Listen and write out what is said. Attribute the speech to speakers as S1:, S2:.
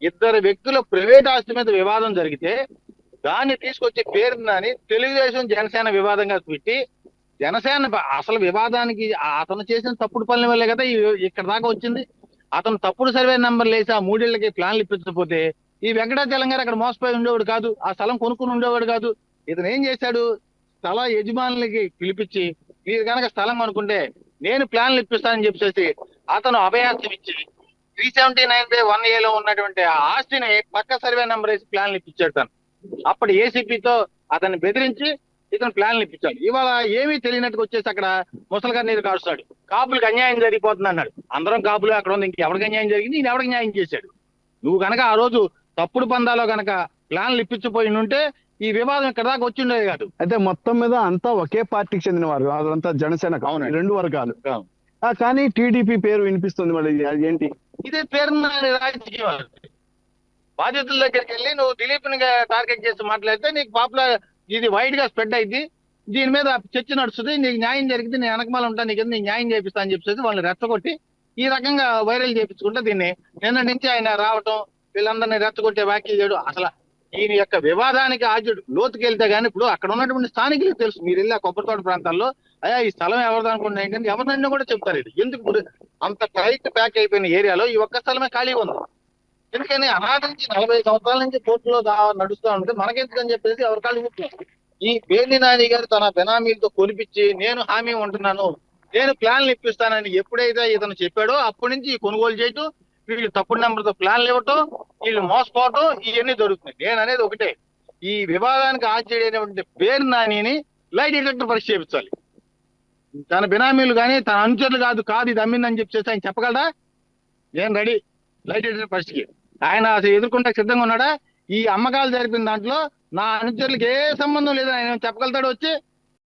S1: ఇద్దరు వ్యక్తుల ప్రైవేట్ ఆస్తి మీద వివాదం జరిగితే దాన్ని తీసుకొచ్చి పేరుని తెలుగుదేశం జనసేన వివాదంగా పెట్టి జనసేన అసలు వివాదానికి అతను చేసిన తప్పుడు పనుల వల్లే కదా ఇక్కడ దాకా వచ్చింది. అతను తప్పుడు సర్వే నెంబర్లు వేసి ఆ మూడేళ్లకి ప్లాన్లు ఇప్పించకపోతే ఈ వెంకటాచలం గారు అక్కడ మోసపోయి ఉండేవాడు కాదు, ఆ స్థలం కొనుక్కుని ఉండేవాడు కాదు. ఇతను ఏం చేశాడు, స్థల యజమానులకి పిలిపించి మీరు కనుక స్థలం కొనుక్కుంటే నేను ప్లాన్లు ఇప్పిస్తానని చెప్పేసి అతను అభయాస్తం ఇచ్చి 379/1A ఉన్నటువంటి ఆ ఆస్తిని పక్క సర్వే నెంబర్ వేసి ప్లాన్లు ఇప్పించాడు తను. అప్పుడు ఏసీపీతో అతన్ని బెదిరించి ఇతను ప్లాన్లు ఇప్పించాడు. ఇవాళ ఏమీ తెలియనట్టుగా వచ్చేసి అక్కడ ముసలిగారి నీరు కాడుస్తాడు. కాపులకు అన్యాయం జరిగిపోతుంది అన్నాడు. అందరం కాపులు అక్కడ ఉంది, ఇంకెవరికి అన్యాయం జరిగింది, ఈయన ఎవరికి న్యాయం చేశాడు? నువ్వు కనుక ఆ రోజు తప్పుడు పందాలో కనుక ప్లాన్లు ఇప్పించిపోయి ఉంటే ఈ వివాదం ఇక్కడ దాకా వచ్చిండేది కాదు.
S2: అయితే మొత్తం మీద అంతా ఒకే పార్టీకి చెందిన వారు, అదంతా జనసేన రెండు వర్గాలు. కానీ టీడీపీ పేరు వినిపిస్తుంది, మళ్ళీ ఏంటి
S1: ఇదే పేరున్న రాజకీయం. బాధితుల దగ్గరికి వెళ్ళి నువ్వు దిలీప్ ని టార్గెట్ చేసి మాట్లాడితే నీకు పాపులర్ ఇది వైడ్ గా స్ప్రెడ్ అయింది, దీని మీద చర్చ నడుస్తుంది, నీకు న్యాయం జరిగింది, నేను వెనకమాల ఉంటాను, నీకు న్యాయం చేపిస్తా అని చెప్పేసి వాళ్ళని రెచ్చగొట్టి ఈ రకంగా వైరల్ చేయించుకుంటే దీన్ని నిన్న నుంచి ఆయన రావటం వీళ్ళందరినీ రెచ్చగొట్టే వ్యాఖ్యలు చేయడం. అసలు ఈయన యొక్క వివాదానికి ఆద్యుడు లోతుకెళ్తే గానీ ఇప్పుడు అక్కడ ఉన్నటువంటి స్థానికులకు తెలుసు. మీరు వెళ్ళి ఆ కొబ్బరితోట ప్రాంతాల్లో అయ్యా ఈ స్థలం ఎవరిది అనుకుంటున్నా ఏంటంటే ఎవరినైనా కూడా చెప్తారు. ఇది ఎందుకు ఇప్పుడు అంత టైట్ ప్యాక్ అయిపోయిన ఏరియాలో ఈ ఒక్క స్థలమే ఖాళీ ఉంది. ఎందుకని అనాథ నుంచి 40 సంవత్సరాల నుంచి కోర్టులో నడుస్తూ ఉంటే మనకెందుకని చెప్పేసి ఎవరి కాళ్ళు కూర్చున్నారు. ఈ పేర్ని నాని గారు తన బెనామీలతో కొనిపించి నేను హామీ ఉంటున్నాను, నేను ప్లాన్లు ఇప్పిస్తానని ఎప్పుడైతే ఇతను చెప్పాడో అప్పటి నుంచి కొనుగోలు చేయటం, వీళ్ళు తప్పుడు నెంబర్తో ప్లాన్లు ఇవ్వటం, వీళ్ళు మోసపోవటం, ఇవన్నీ జరుగుతున్నాయి. నేను అనేది ఒకటే, ఈ వివాదానికి ఆశ్చర్యమైనటువంటి పేరు నానిని లై డిటెక్టర్ పరీక్ష చేయించాలి. తన బినామీలు కానీ తన అనుచరులు కాదు ఇది అమ్మిందని చెప్పేసి ఆయన చెప్పగలడా? నేను రెడీ లై డిటెక్టర్ పరీక్షకి. ఆయన అసలు ఎదుర్కొంటే సిద్ధంగా ఉన్నాడా? ఈ అమ్మకాలు జరిపిన దాంట్లో నా అనుచరులకు ఏ సంబంధం లేదని ఆయన చెప్పగలుగుతాడు వచ్చి?